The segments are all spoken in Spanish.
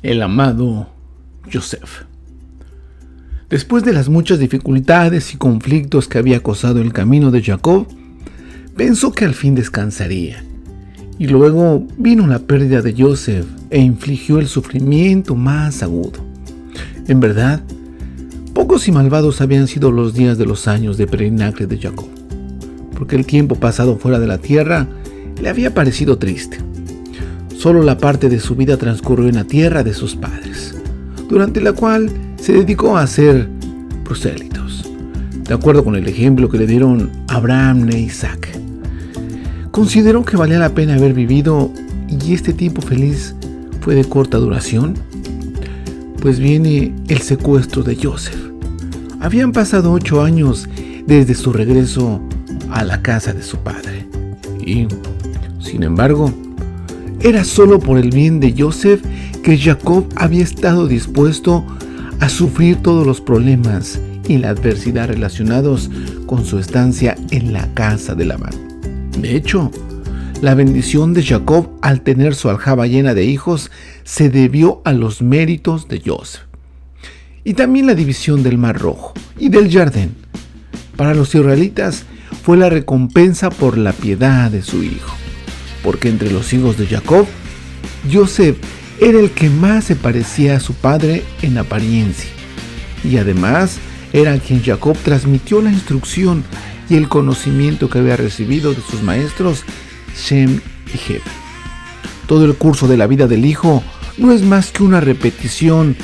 el amado Yosef. Después de las muchas dificultades y conflictos que había acosado el camino de Jacob, pensó que al fin descansaría. Y luego vino la pérdida de Yosef e infligió el sufrimiento más agudo. En verdad, pocos y malvados habían sido los días de los años de peregrinaje de Jacob, porque el tiempo pasado fuera de la tierra le había parecido triste. Solo la parte de su vida transcurrió en la tierra de sus padres, durante la cual se dedicó a hacer prosélitos, de acuerdo con el ejemplo que le dieron Abraham e Isaac. Consideró que valía la pena haber vivido, y este tiempo feliz fue de corta duración. Pues viene el secuestro de Yosef. Habían pasado 8 años desde su regreso a la casa de su padre. Y, sin embargo, era solo por el bien de Yosef que Jacob había estado dispuesto a sufrir todos los problemas y la adversidad relacionados con su estancia en la casa de Labán. De hecho, la bendición de Jacob al tener su aljaba llena de hijos se debió a los méritos de Yosef. Y también la división del Mar Rojo y del Jordán para los israelitas fue la recompensa por la piedad de su hijo, porque entre los hijos de Jacob, Yosef era el que más se parecía a su padre en apariencia, y además era a quien Jacob transmitió la instrucción y el conocimiento que había recibido de sus maestros Shem y Heber. Todo el curso de la vida del hijo no es más que una repetición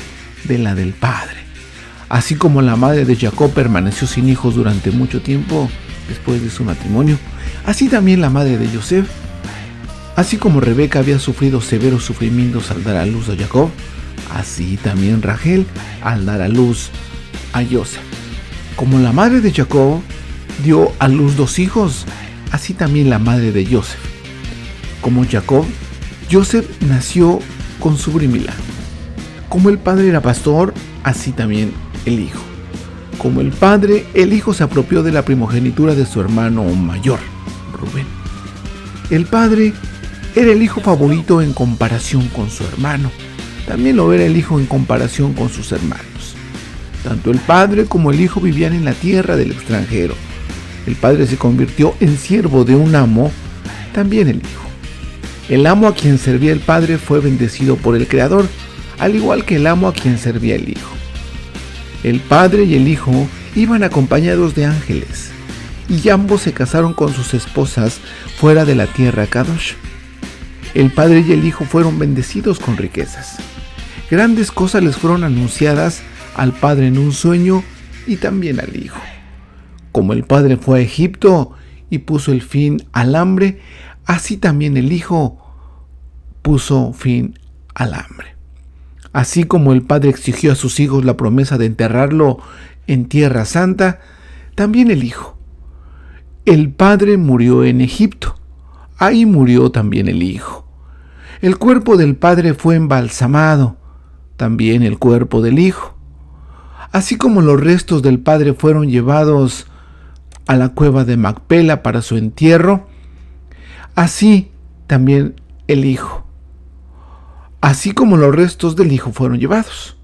de la del padre. Así como la madre de Jacob permaneció sin hijos durante mucho tiempo después de su matrimonio, así también la madre de Yosef. Así como Rebeca había sufrido severos sufrimientos al dar a luz a Jacob, así también Rachel al dar a luz a Yosef. Como la madre de Jacob dio a luz 2 hijos, así también la madre de Yosef. Como Jacob, Yosef nació con su Brimilá. Como el padre era pastor, así también el hijo. Como el padre, el hijo se apropió de la primogenitura de su hermano mayor, Rubén. El padre era el hijo favorito en comparación con su hermano. También lo era el hijo en comparación con sus hermanos. Tanto el padre como el hijo vivían en la tierra del extranjero. El padre se convirtió en siervo de un amo, también el hijo. El amo a quien servía el padre fue bendecido por el Creador, al igual que el amo a quien servía el hijo. El padre y el hijo iban acompañados de ángeles, y ambos se casaron con sus esposas fuera de la tierra Kadosh. El padre y el hijo fueron bendecidos con riquezas. Grandes cosas les fueron anunciadas al padre en un sueño y también al hijo. Como el padre fue a Egipto y puso el fin al hambre, así también el hijo puso fin al hambre. Así como el padre exigió a sus hijos la promesa de enterrarlo en Tierra Santa, también el hijo. El padre murió en Egipto, ahí murió también el hijo. El cuerpo del padre fue embalsamado, también el cuerpo del hijo. Así como los restos del padre fueron llevados a la cueva de Macpela para su entierro, así también el hijo. Así como los restos del hijo fueron llevados.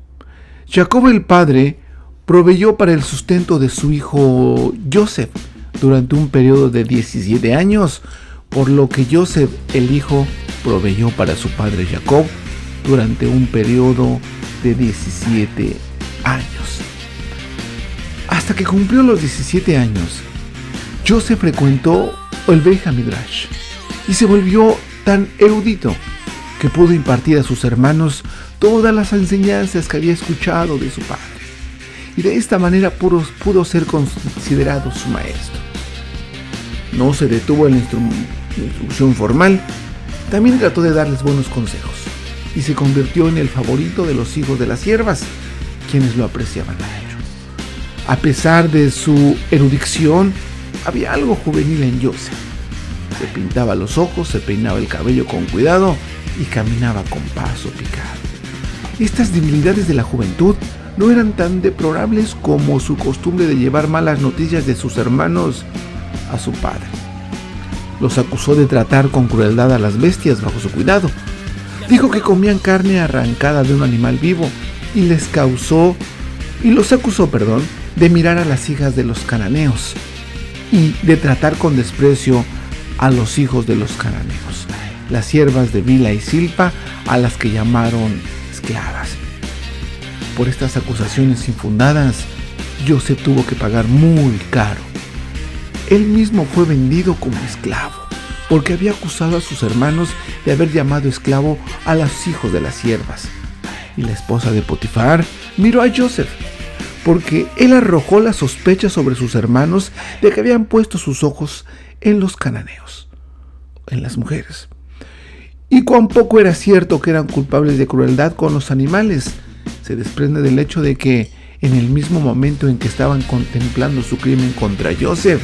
Jacob el padre proveyó para el sustento de su hijo Yosef durante un periodo de 17 años, por lo que Yosef el hijo proveyó para su padre Jacob durante un periodo de 17 años. Hasta que cumplió los 17 años, Yosef frecuentó el Beit Midrash y se volvió tan erudito que pudo impartir a sus hermanos todas las enseñanzas que había escuchado de su padre, y de esta manera pudo ser considerado su maestro. No se detuvo en la instrucción formal, también trató de darles buenos consejos, y se convirtió en el favorito de los hijos de las siervas, quienes lo apreciaban mucho. A pesar de su erudición, había algo juvenil en Yosef. Se pintaba los ojos, se peinaba el cabello con cuidado y caminaba con paso picado. Estas debilidades de la juventud no eran tan deplorables como su costumbre de llevar malas noticias de sus hermanos a su padre. Los acusó de tratar con crueldad a las bestias bajo su cuidado. Dijo que comían carne arrancada de un animal vivo y los acusó, de mirar a las hijas de los cananeos y de tratar con desprecio a los hijos de los cananeos, las siervas de Bilha y Zilpa, a las que llamaron esclavas. Por estas acusaciones infundadas, Joseph tuvo que pagar muy caro. Él mismo fue vendido como esclavo, porque había acusado a sus hermanos de haber llamado esclavo a los hijos de las siervas. Y la esposa de Potifar miró a Joseph, porque él arrojó la sospecha sobre sus hermanos de que habían puesto sus ojos en los cananeos, en las mujeres. Y cuán poco era cierto que eran culpables de crueldad con los animales, se desprende del hecho de que en el mismo momento en que estaban contemplando su crimen contra Joseph,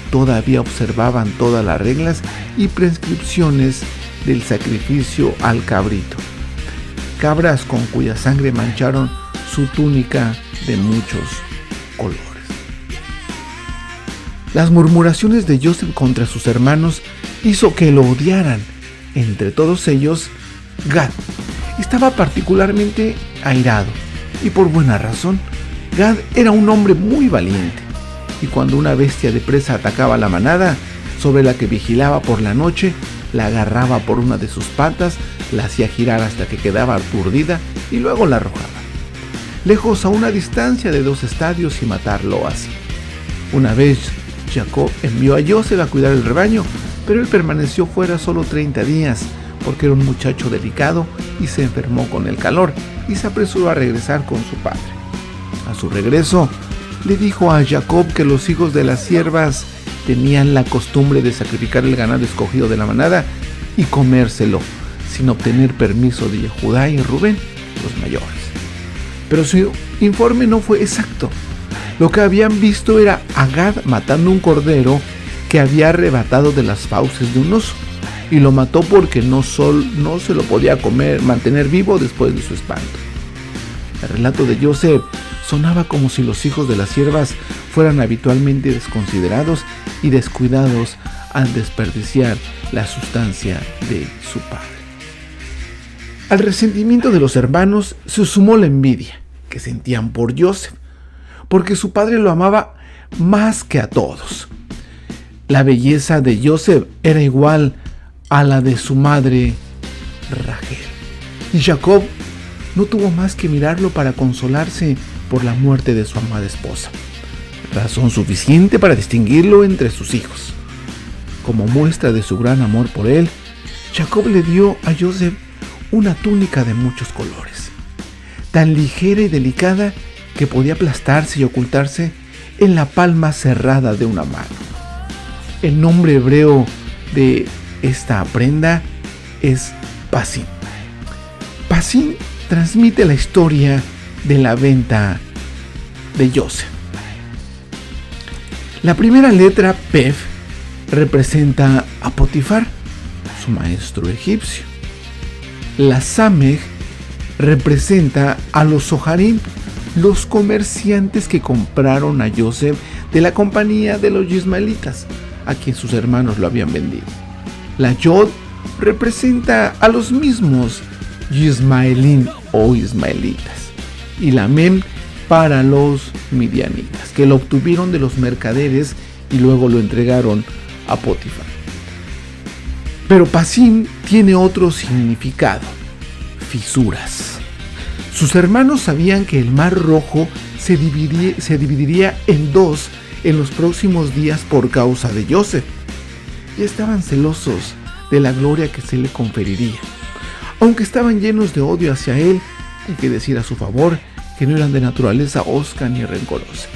todavía observaban todas las reglas y prescripciones del sacrificio al cabrito, cabras con cuya sangre mancharon su túnica de muchos colores. Las murmuraciones de Joseph contra sus hermanos hizo que lo odiaran. Entre todos ellos, Gad estaba particularmente airado, y por buena razón. Gad era un hombre muy valiente, y cuando una bestia de presa atacaba a la manada, sobre la que vigilaba por la noche, la agarraba por una de sus patas, la hacía girar hasta que quedaba aturdida y luego la arrojaba lejos a una distancia de 2 estadios y matarlo así. Una vez Jacob envió a Joseph a cuidar el rebaño, pero él permaneció fuera solo 30 días, porque era un muchacho delicado y se enfermó con el calor, y se apresuró a regresar con su padre. A su regreso, le dijo a Jacob que los hijos de las siervas tenían la costumbre de sacrificar el ganado escogido de la manada y comérselo, sin obtener permiso de Judá y Rubén, los mayores. Pero su informe no fue exacto. Lo que habían visto era a Gad matando un cordero que había arrebatado de las fauces de un oso, y lo mató porque no se lo podía mantener vivo después de su espanto. El relato de Joseph sonaba como si los hijos de las siervas fueran habitualmente desconsiderados y descuidados al desperdiciar la sustancia de su padre. Al resentimiento de los hermanos se sumó la envidia que sentían por Joseph, porque su padre lo amaba más que a todos. La belleza de Joseph era igual a la de su madre Rachel, y Jacob no tuvo más que mirarlo para consolarse por la muerte de su amada esposa, razón suficiente para distinguirlo entre sus hijos. Como muestra de su gran amor por él, Jacob le dio a Joseph una túnica de muchos colores, tan ligera y delicada que podía aplastarse y ocultarse en la palma cerrada de una mano. El nombre hebreo de esta prenda es Pasim. Pasim transmite la historia de la venta de Joseph. La primera letra, Pef, representa a Potifar, su maestro egipcio. La Samej representa a los Soharim, los comerciantes que compraron a Joseph de la compañía de los ismaelitas, a quien sus hermanos lo habían vendido. La Yod representa a los mismos Ismaelín o ismaelitas, y la Mem para los midianitas, que lo obtuvieron de los mercaderes y luego lo entregaron a Potifar. Pero Pasim tiene otro significado: fisuras. Sus hermanos sabían que el Mar Rojo se dividiría en 2 en los próximos días por causa de Joseph, y estaban celosos de la gloria que se le conferiría, aunque estaban llenos de odio hacia él. Hay que decir a su favor que no eran de naturaleza hosca ni rencorosa.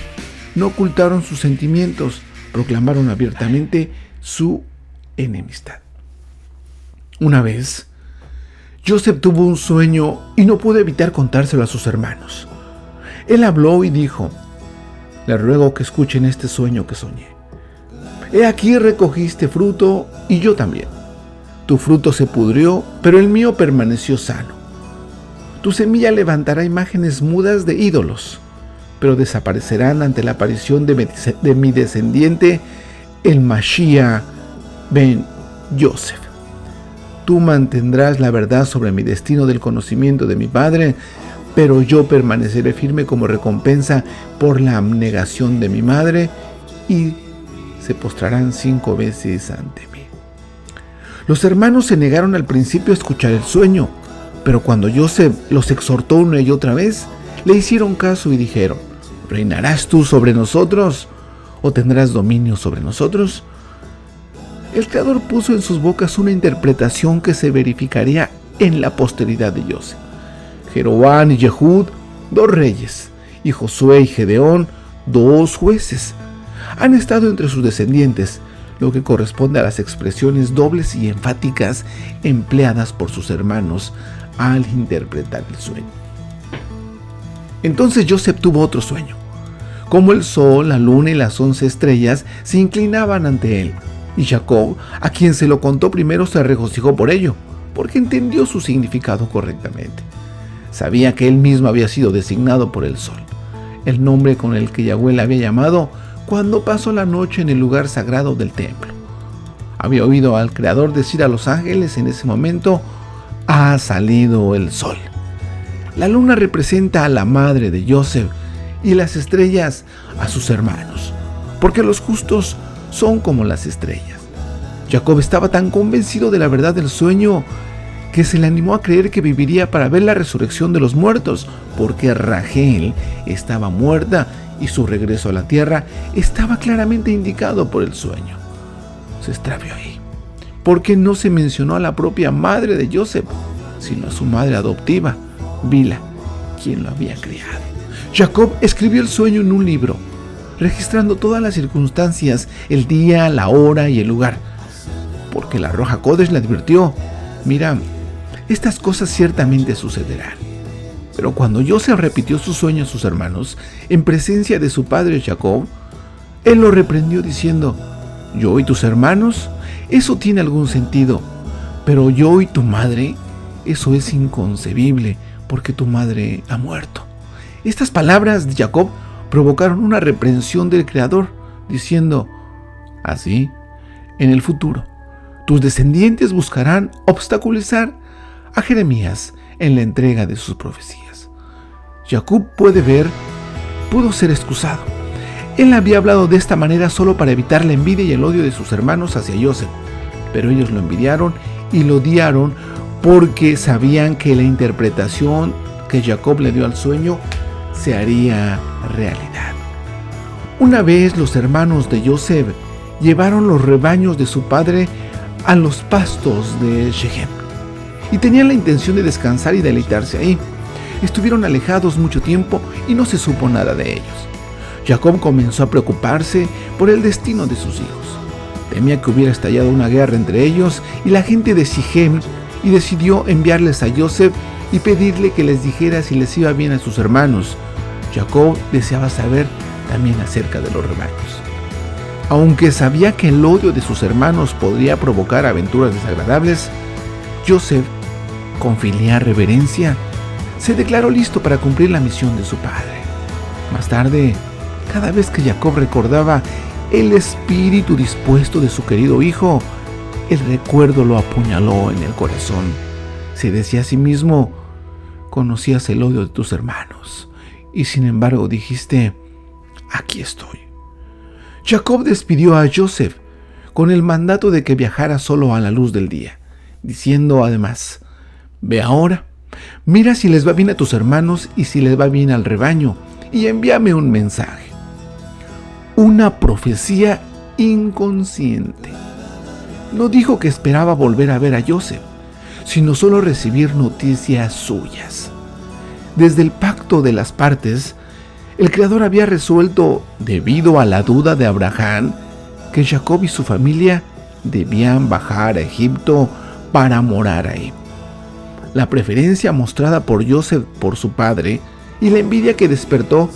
No ocultaron sus sentimientos, proclamaron abiertamente su enemistad. Una vez, Joseph tuvo un sueño y no pudo evitar contárselo a sus hermanos. Él habló y dijo: «Les ruego que escuchen este sueño que soñé. He aquí recogiste fruto y yo también. Tu fruto se pudrió, pero el mío permaneció sano. Tu semilla levantará imágenes mudas de ídolos, pero desaparecerán ante la aparición de mi descendiente, el Mashiach ben Joseph». tú mantendrás la verdad sobre mi destino del conocimiento de mi padre, pero yo permaneceré firme como recompensa por la abnegación de mi madre, y se postrarán 5 veces ante mí. Los hermanos se negaron al principio a escuchar el sueño, pero cuando Joseph los exhortó una y otra vez, le hicieron caso y dijeron: ¿reinarás tú sobre nosotros o tendrás dominio sobre nosotros? El Creador puso en sus bocas una interpretación que se verificaría en la posteridad de Joseph. Jeroboam y Jehud, 2 reyes, y Josué y Gedeón, 2 jueces, han estado entre sus descendientes, lo que corresponde a las expresiones dobles y enfáticas empleadas por sus hermanos al interpretar el sueño. Entonces Joseph tuvo otro sueño, como el sol, la luna y las 11 estrellas se inclinaban ante él, y Jacob, a quien se lo contó primero, se regocijó por ello, porque entendió su significado correctamente. Sabía que él mismo había sido designado por el sol, el nombre con el que Yahweh le había llamado cuando pasó la noche en el lugar sagrado del templo. Había oído al Creador decir a los ángeles en ese momento: ha salido el sol. La luna representa a la madre de Joseph y las estrellas a sus hermanos, porque los justos son como las estrellas. Jacob estaba tan convencido de la verdad del sueño que se le animó a creer que viviría para ver la resurrección de los muertos, porque Rachel estaba muerta y su regreso a la tierra estaba claramente indicado por el sueño. Se extravió ahí, porque no se mencionó a la propia madre de Joseph, sino a su madre adoptiva, Bila, quien lo había criado. Jacob escribió el sueño en un libro, registrando todas las circunstancias, el día, la hora y el lugar, porque la Roja Kodesh le advirtió: mira, estas cosas ciertamente sucederán. Pero cuando Joseph repitió su sueño a sus hermanos, en presencia de su padre Jacob, él lo reprendió diciendo: yo y tus hermanos, eso tiene algún sentido, pero yo y tu madre, eso es inconcebible, porque tu madre ha muerto. Estas palabras de Jacob provocaron una reprensión del Creador, diciendo: así, en el futuro, tus descendientes buscarán obstaculizar a Jeremías en la entrega de sus profecías. Jacob pudo ser excusado. Él había hablado de esta manera solo para evitar la envidia y el odio de sus hermanos hacia Joseph, pero ellos lo envidiaron y lo odiaron porque sabían que la interpretación que Jacob le dio al sueño se haría realidad. Una vez los hermanos de Joseph llevaron los rebaños de su padre a los pastos de Shechem y tenían la intención de descansar y deleitarse ahí. Estuvieron alejados mucho tiempo y no se supo nada de ellos. Jacob comenzó a preocuparse por el destino de sus hijos. Temía que hubiera estallado una guerra entre ellos y la gente de Shechem, y decidió enviarles a Joseph y pedirle que les dijera si les iba bien a sus hermanos. Jacob deseaba saber también acerca de los rebaños. Aunque sabía que el odio de sus hermanos podría provocar aventuras desagradables, Joseph, con filial reverencia, se declaró listo para cumplir la misión de su padre. Más tarde, cada vez que Jacob recordaba el espíritu dispuesto de su querido hijo, el recuerdo lo apuñaló en el corazón. Se decía a sí mismo: conocías el odio de tus hermanos, y sin embargo dijiste: aquí estoy. Jacob despidió a Joseph con el mandato de que viajara solo a la luz del día, diciendo además: ve ahora, mira si les va bien a tus hermanos y si les va bien al rebaño, y envíame un mensaje. Una profecía inconsciente. No dijo que esperaba volver a ver a Joseph, sino solo recibir noticias suyas. Desde el pacto de las partes, el Creador había resuelto, debido a la duda de Abraham, que Jacob y su familia debían bajar a Egipto para morar ahí. La preferencia mostrada por Joseph por su padre y la envidia que despertó,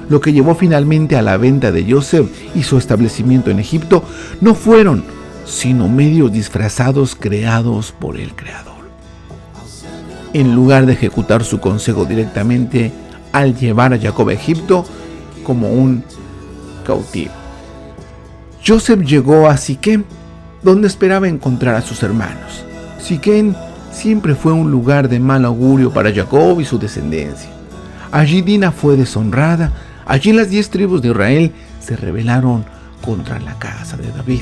lo que llevó finalmente a la venta de Joseph y su establecimiento en Egipto, no fueron sino medios disfrazados creados por el Creador. En lugar de ejecutar su consejo directamente al llevar a Jacob a Egipto como un cautivo, Joseph llegó a Siquem, donde esperaba encontrar a sus hermanos. Siquén siempre fue un lugar de mal augurio para Jacob y su descendencia. Allí Dina fue deshonrada, allí las 10 tribus de Israel se rebelaron contra la casa de David,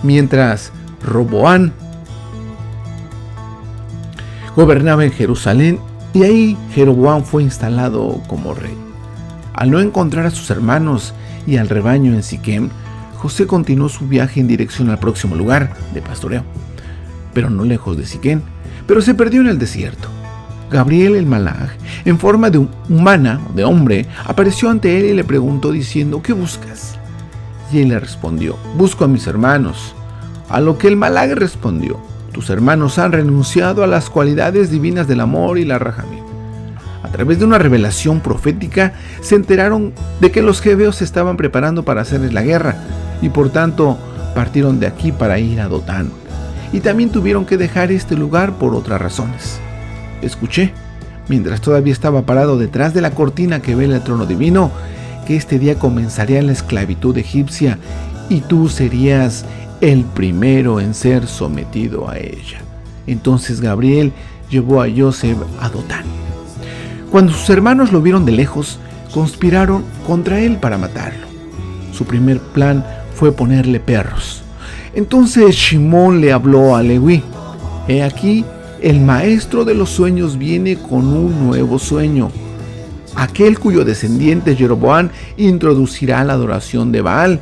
mientras Roboán gobernaba en Jerusalén y ahí Jeroboam fue instalado como rey. Al no encontrar a sus hermanos y al rebaño en Siquem, José continuó su viaje en dirección al próximo lugar de pastoreo, pero no lejos de Siquem, pero se perdió en el desierto. Gabriel el Malaj, en forma de humana, de hombre, apareció ante él y le preguntó diciendo: ¿qué buscas? Y él le respondió: busco a mis hermanos. A lo que el Malaj respondió: tus hermanos han renunciado a las cualidades divinas del amor y la rajamín. A través de una revelación profética se enteraron de que los jebeos se estaban preparando para hacerles la guerra y por tanto partieron de aquí para ir a Dotán. Y también tuvieron que dejar este lugar por otras razones. Escuché, mientras todavía estaba parado detrás de la cortina que vela el trono divino, que este día comenzaría la esclavitud egipcia y tú serías el primero en ser sometido a ella. Entonces Gabriel llevó a Joseph a Dotán. Cuando sus hermanos lo vieron de lejos, conspiraron contra él para matarlo. Su primer plan fue ponerle perros. Entonces Shimón le habló a Leví: he aquí, el maestro de los sueños viene con un nuevo sueño, aquel cuyo descendiente Jeroboam introducirá la adoración de Baal.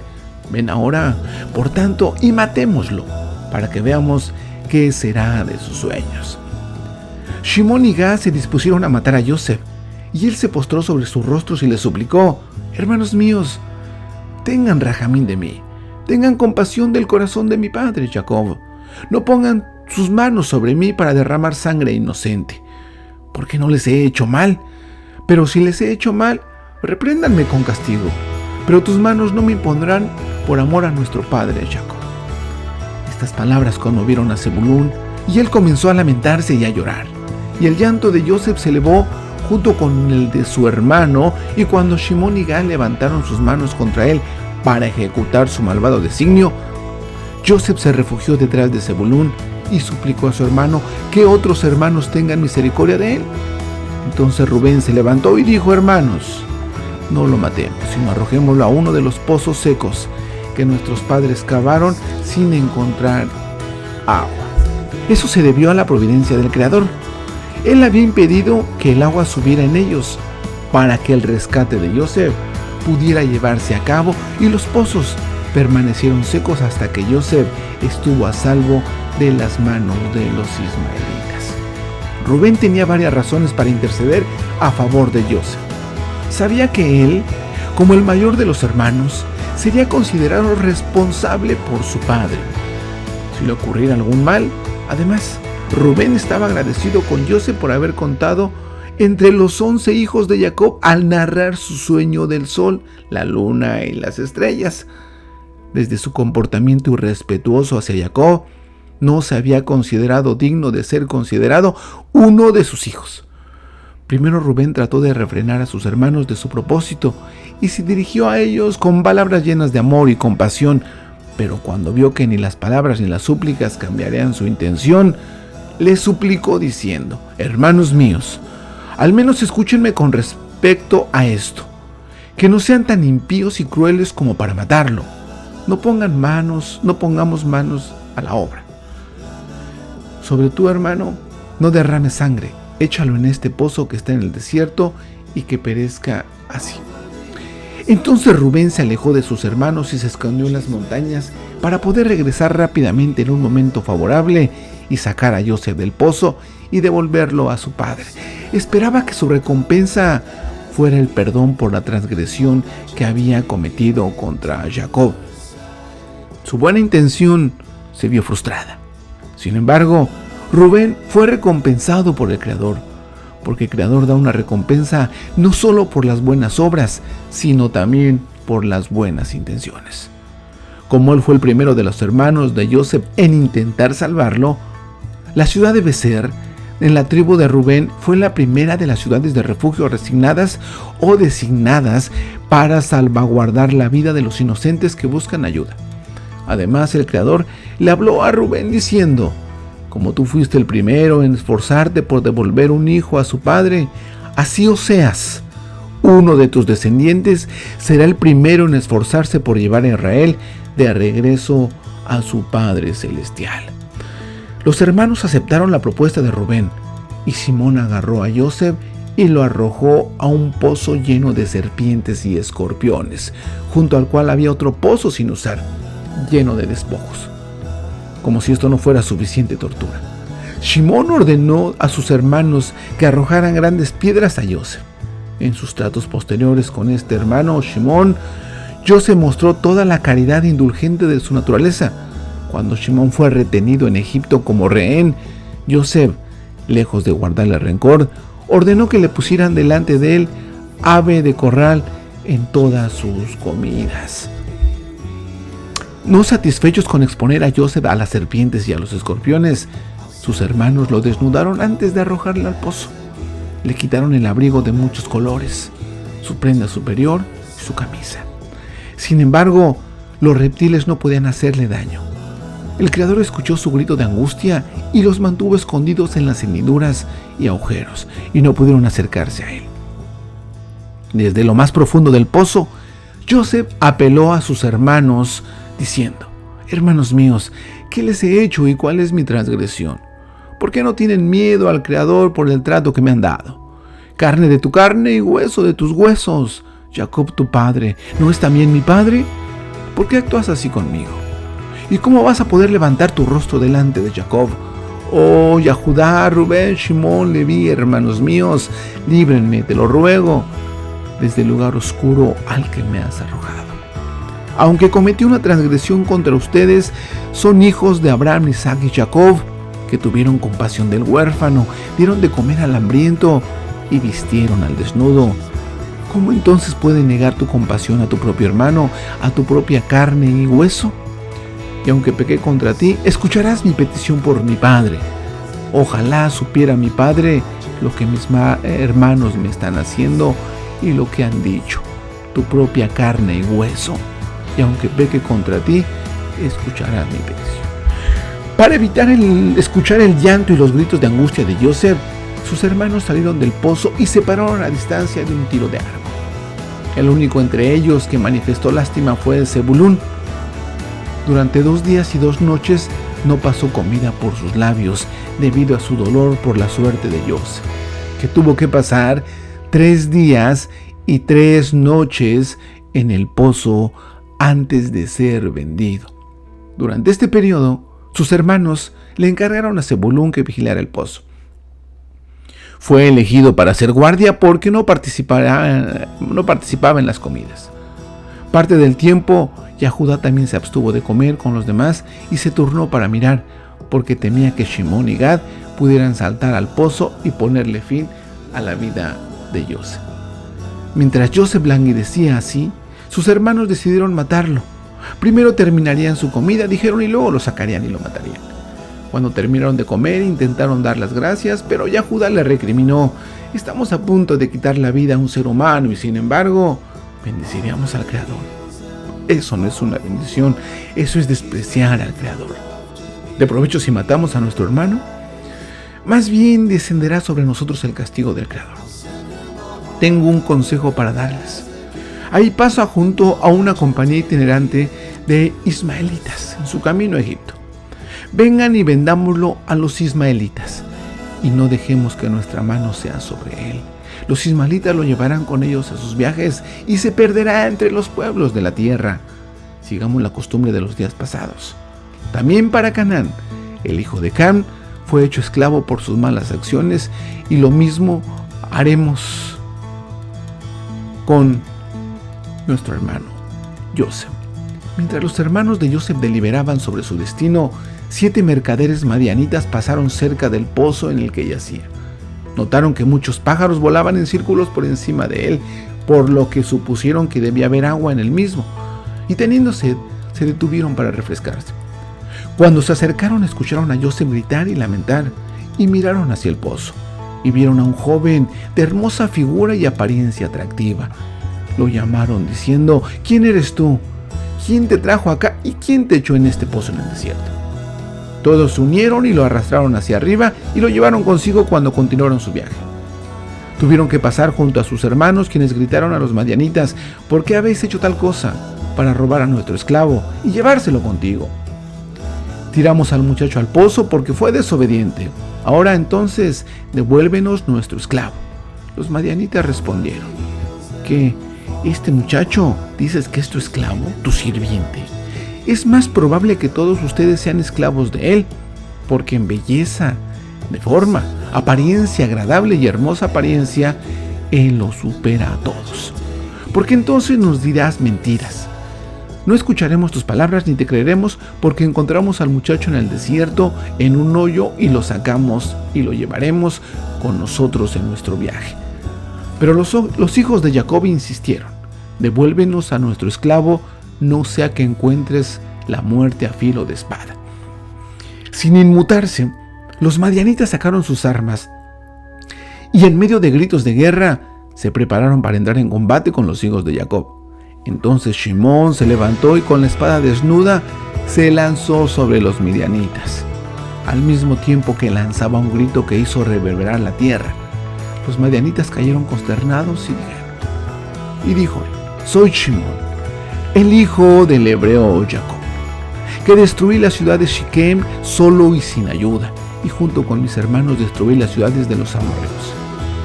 Ven ahora, por tanto, y matémoslo, para que veamos qué será de sus sueños. Shimón y Gad se dispusieron a matar a Joseph, y él se postró sobre sus rostros y le suplicó: hermanos míos, tengan rajamín de mí, tengan compasión del corazón de mi padre Jacob, no pongan sus manos sobre mí para derramar sangre inocente, porque no les he hecho mal, pero si les he hecho mal, repréndanme con castigo, pero tus manos no me impondrán por amor a nuestro padre Jacob. Estas palabras conmovieron a Zebulún, y él comenzó a lamentarse y a llorar, y el llanto de Joseph se elevó junto con el de su hermano, y cuando Shimón y Gad levantaron sus manos contra él para ejecutar su malvado designio, Joseph se refugió detrás de Zebulún y suplicó a su hermano que otros hermanos tengan misericordia de él. Entonces Rubén se levantó y dijo: hermanos, no lo matemos, sino arrojémoslo a uno de los pozos secos que nuestros padres cavaron sin encontrar agua. Eso se debió a la providencia del Creador. Él había impedido que el agua subiera en ellos para que el rescate de Joseph pudiera llevarse a cabo, y los pozos permanecieron secos hasta que Joseph estuvo a salvo de las manos de los ismaelitas. Rubén tenía varias razones para interceder a favor de Joseph. Sabía que él, como el mayor de los hermanos, sería considerado responsable por su padre si le ocurriera algún mal. Además, Rubén estaba agradecido con Joseph por haber contado entre los 11 hijos de Jacob al narrar su sueño del sol, la luna y las estrellas. Desde su comportamiento irrespetuoso hacia Jacob, no se había considerado digno de ser considerado uno de sus hijos. Primero Rubén trató de refrenar a sus hermanos de su propósito y se dirigió a ellos con palabras llenas de amor y compasión, pero cuando vio que ni las palabras ni las súplicas cambiarían su intención, les suplicó diciendo: hermanos míos, al menos escúchenme con respecto a esto, que no sean tan impíos y crueles como para matarlo. No pongamos manos a la obra. Sobre tu hermano, no derrames sangre, échalo en este pozo que está en el desierto y que perezca así. Entonces Rubén se alejó de sus hermanos y se escondió en las montañas para poder regresar rápidamente en un momento favorable y sacar a Joseph del pozo y devolverlo a su padre. Esperaba que su recompensa fuera el perdón por la transgresión que había cometido contra Jacob. Su buena intención se vio frustrada. Sin embargo, Rubén fue recompensado por el Creador, porque el Creador da una recompensa no solo por las buenas obras, sino también por las buenas intenciones. Como él fue el primero de los hermanos de Joseph en intentar salvarlo, la ciudad de Becer, en la tribu de Rubén, fue la primera de las ciudades de refugio resignadas o designadas para salvaguardar la vida de los inocentes que buscan ayuda. Además, el Creador le habló a Rubén diciendo: Como tú fuiste el primero en esforzarte por devolver un hijo a su padre, así Oseas, uno de tus descendientes, será el primero en esforzarse por llevar a Israel de regreso a su Padre Celestial. Los hermanos aceptaron la propuesta de Rubén, y Simón agarró a Joseph y lo arrojó a un pozo lleno de serpientes y escorpiones, junto al cual había otro pozo sin usar, lleno de despojos. Como si esto no fuera suficiente tortura, Simón ordenó a sus hermanos que arrojaran grandes piedras a Joseph. En sus tratos posteriores con este hermano Simón, Joseph mostró toda la caridad indulgente de su naturaleza. Cuando Simón fue retenido en Egipto como rehén, Joseph, lejos de guardarle rencor, ordenó que le pusieran delante de él ave de corral en todas sus comidas. No satisfechos con exponer a Joseph a las serpientes y a los escorpiones, sus hermanos lo desnudaron antes de arrojarle al pozo. Le quitaron el abrigo de muchos colores, su prenda superior y su camisa. Sin embargo, los reptiles no podían hacerle daño. El Creador escuchó su grito de angustia y los mantuvo escondidos en las hendiduras y agujeros, y no pudieron acercarse a él. Desde lo más profundo del pozo, Joseph apeló a sus hermanos, diciendo: «Hermanos míos, ¿qué les he hecho y cuál es mi transgresión? ¿Por qué no tienen miedo al Creador por el trato que me han dado? Carne de tu carne y hueso de tus huesos. Jacob tu padre, ¿no es también mi padre? ¿Por qué actúas así conmigo? ¿Y cómo vas a poder levantar tu rostro delante de Jacob? Oh, Judá, Rubén, Shimón, Leví, hermanos míos, líbrenme, te lo ruego, desde el lugar oscuro al que me has arrojado. Aunque cometí una transgresión contra ustedes, son hijos de Abraham, Isaac y Jacob, que tuvieron compasión del huérfano, dieron de comer al hambriento y vistieron al desnudo. ¿Cómo entonces puedes negar tu compasión a tu propio hermano, a tu propia carne y hueso? Y aunque pequé contra ti, escucharás mi petición por mi padre. Ojalá supiera mi padre lo que mis hermanos me están haciendo y lo que han dicho, tu propia carne y hueso. Y aunque peque contra ti, escucharás mi petición». Para evitar escuchar el llanto y los gritos de angustia de Joseph, sus hermanos salieron del pozo y se pararon a distancia de un tiro de arco. El único entre ellos que manifestó lástima fue Zebulún. Durante 2 días y 2 noches no pasó comida por sus labios debido a su dolor por la suerte de Joseph, que tuvo que pasar 3 días y 3 noches en el pozo antes de ser vendido. Durante este periodo, sus hermanos le encargaron a Zebulún que vigilara el pozo. Fue elegido para ser guardia porque no participaba en las comidas. Parte del tiempo, Judá también se abstuvo de comer con los demás y se turnó para mirar, porque temía que Shimón y Gad pudieran saltar al pozo y ponerle fin a la vida de Joseph. Mientras Joseph languidecía así, sus hermanos decidieron matarlo. Primero terminarían su comida, dijeron, y luego lo sacarían y lo matarían. Cuando terminaron de comer, intentaron dar las gracias, pero Judá le recriminó: «Estamos a punto de quitar la vida a un ser humano y sin embargo, bendeciríamos al Creador. Eso no es una bendición, eso es despreciar al Creador. ¿De provecho si matamos a nuestro hermano? Más bien descenderá sobre nosotros el castigo del Creador. Tengo un consejo para darles». Ahí pasa junto a una compañía itinerante de ismaelitas en su camino a Egipto. «Vengan y vendámoslo a los ismaelitas, y no dejemos que nuestra mano sea sobre él. Los ismaelitas lo llevarán con ellos a sus viajes y se perderá entre los pueblos de la tierra. Sigamos la costumbre de los días pasados. También para Canaán, el hijo de Cam fue hecho esclavo por sus malas acciones, y lo mismo haremos con nuestro hermano Joseph». Mientras los hermanos de Joseph deliberaban sobre su destino, 7 mercaderes madianitas pasaron cerca del pozo en el que yacía. Notaron que muchos pájaros volaban en círculos por encima de él, por lo que supusieron que debía haber agua en el mismo, y teniendo sed, se detuvieron para refrescarse. Cuando se acercaron, escucharon a Joseph gritar y lamentar, y miraron hacia el pozo, y vieron a un joven de hermosa figura y apariencia atractiva. Lo llamaron diciendo: «¿Quién eres tú? ¿Quién te trajo acá y quién te echó en este pozo en el desierto?». Todos se unieron y lo arrastraron hacia arriba y lo llevaron consigo cuando continuaron su viaje. Tuvieron que pasar junto a sus hermanos, quienes gritaron a los madianitas: ¿por qué habéis hecho tal cosa? Para robar a nuestro esclavo y llevárselo contigo. Tiramos al muchacho al pozo porque fue desobediente. Ahora entonces, devuélvenos nuestro esclavo. Los madianitas respondieron: ¿qué? ¿Este muchacho dices que es tu esclavo, tu sirviente? Es más probable que todos ustedes sean esclavos de él, porque en belleza, de forma, apariencia agradable y hermosa apariencia, él lo supera a todos. Porque entonces nos dirás mentiras. No escucharemos tus palabras ni te creeremos, porque encontramos al muchacho en el desierto, en un hoyo, y lo sacamos y lo llevaremos con nosotros en nuestro viaje. Pero los hijos de Jacob insistieron: devuélvenos a nuestro esclavo, no sea que encuentres la muerte a filo de espada. Sin inmutarse, los madianitas sacaron sus armas y en medio de gritos de guerra se prepararon para entrar en combate con los hijos de Jacob. Entonces Shimón se levantó y con la espada desnuda se lanzó sobre los midianitas, al mismo tiempo que lanzaba un grito que hizo reverberar la tierra. Los madianitas cayeron consternados y dijo: soy Shimón, el hijo del hebreo Jacob, que destruí la ciudad de Siquem solo y sin ayuda, y junto con mis hermanos destruí las ciudades de los amorreos.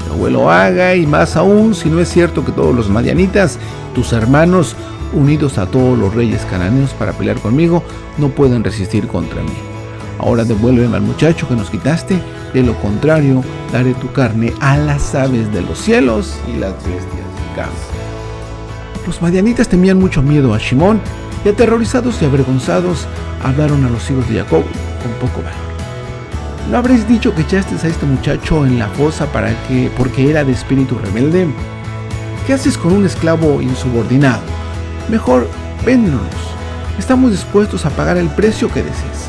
No lo haga, y más aún si no es cierto que todos los madianitas, tus hermanos, unidos a todos los reyes cananeos para pelear conmigo, no pueden resistir contra mí. Ahora devuélveme al muchacho que nos quitaste, de lo contrario daré tu carne a las aves de los cielos y las bestias del campo. Los madianitas temían mucho miedo a Shimón y, aterrorizados y avergonzados, hablaron a los hijos de Jacob con poco valor. ¿No habréis dicho que echasteis a este muchacho en la fosa porque era de espíritu rebelde? ¿Qué haces con un esclavo insubordinado? Mejor véndenos. Estamos dispuestos a pagar el precio que desees.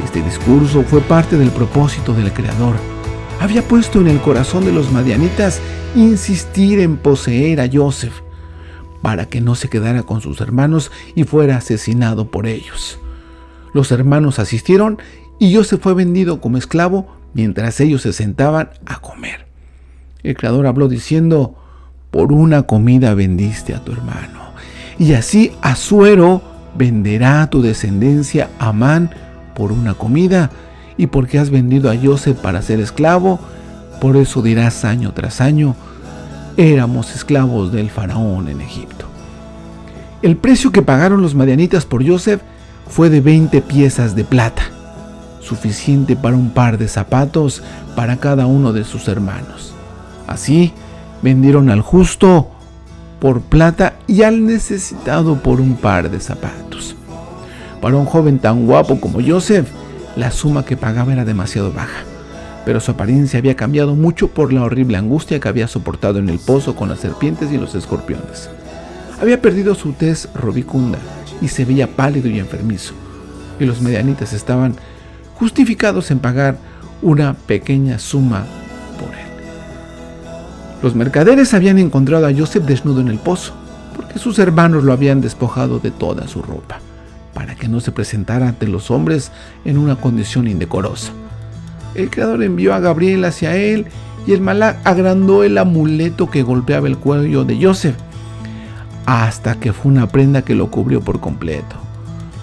Este discurso fue parte del propósito del Creador. Había puesto en el corazón de los madianitas insistir en poseer a Joseph, para que no se quedara con sus hermanos y fuera asesinado por ellos. Los hermanos asistieron y Joseph fue vendido como esclavo mientras ellos se sentaban a comer. El Creador habló diciendo: por una comida vendiste a tu hermano, y así Asuero venderá a tu descendencia Amán por una comida, y porque has vendido a Joseph para ser esclavo, por eso dirás año tras año: éramos esclavos del faraón en Egipto. El precio que pagaron los madianitas por Joseph fue de 20 piezas de plata, suficiente para un par de zapatos para cada uno de sus hermanos. Así, vendieron al justo por plata y al necesitado por un par de zapatos. Para un joven tan guapo como Joseph, la suma que pagaba era demasiado baja, pero su apariencia había cambiado mucho por la horrible angustia que había soportado en el pozo con las serpientes y los escorpiones. Había perdido su tez rubicunda y se veía pálido y enfermizo, y los madianitas estaban justificados en pagar una pequeña suma por él. Los mercaderes habían encontrado a Joseph desnudo en el pozo, porque sus hermanos lo habían despojado de toda su ropa, para que no se presentara ante los hombres en una condición indecorosa. El Creador envió a Gabriel hacia él, y el malaj agrandó el amuleto que golpeaba el cuello de Joseph, hasta que fue una prenda que lo cubrió por completo.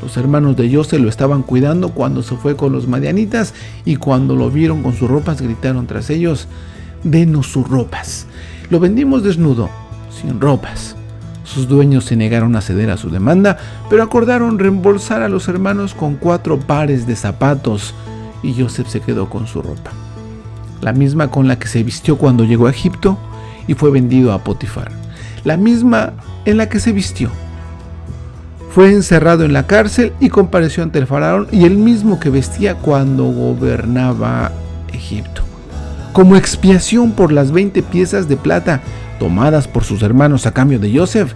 Los hermanos de Joseph lo estaban cuidando cuando se fue con los madianitas, y cuando lo vieron con sus ropas gritaron tras ellos: denos sus ropas. Lo vendimos desnudo, sin ropas. Sus dueños se negaron a ceder a su demanda, pero acordaron reembolsar a los hermanos con 4 pares de zapatos, y Joseph se quedó con su ropa, la misma con la que se vistió cuando llegó a Egipto y fue vendido a Potifar, la misma en la que se vistió. Fue encerrado en la cárcel y compareció ante el faraón, y el mismo que vestía cuando gobernaba Egipto. Como expiación por las 20 piezas de plata tomadas por sus hermanos a cambio de Joseph,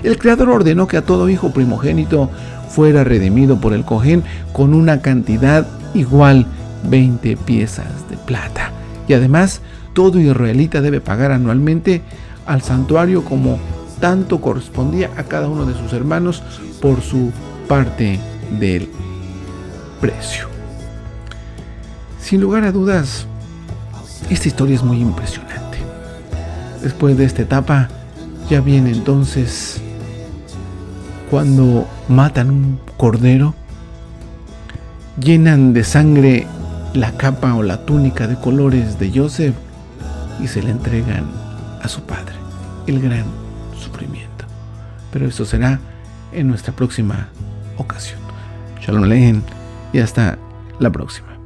el Creador ordenó que a todo hijo primogénito fuera redimido por el Cohen con una cantidad igual, 20 piezas de plata. Y además, todo israelita debe pagar anualmente al santuario como tanto correspondía a cada uno de sus hermanos por su parte del precio. Sin lugar a dudas, esta historia es muy impresionante. Después de esta etapa, ya viene entonces cuando matan un cordero, llenan de sangre la capa o la túnica de colores de Joseph y se la entregan a su padre. El gran sufrimiento. Pero eso será en nuestra próxima ocasión. Shalom Aleichem y hasta la próxima.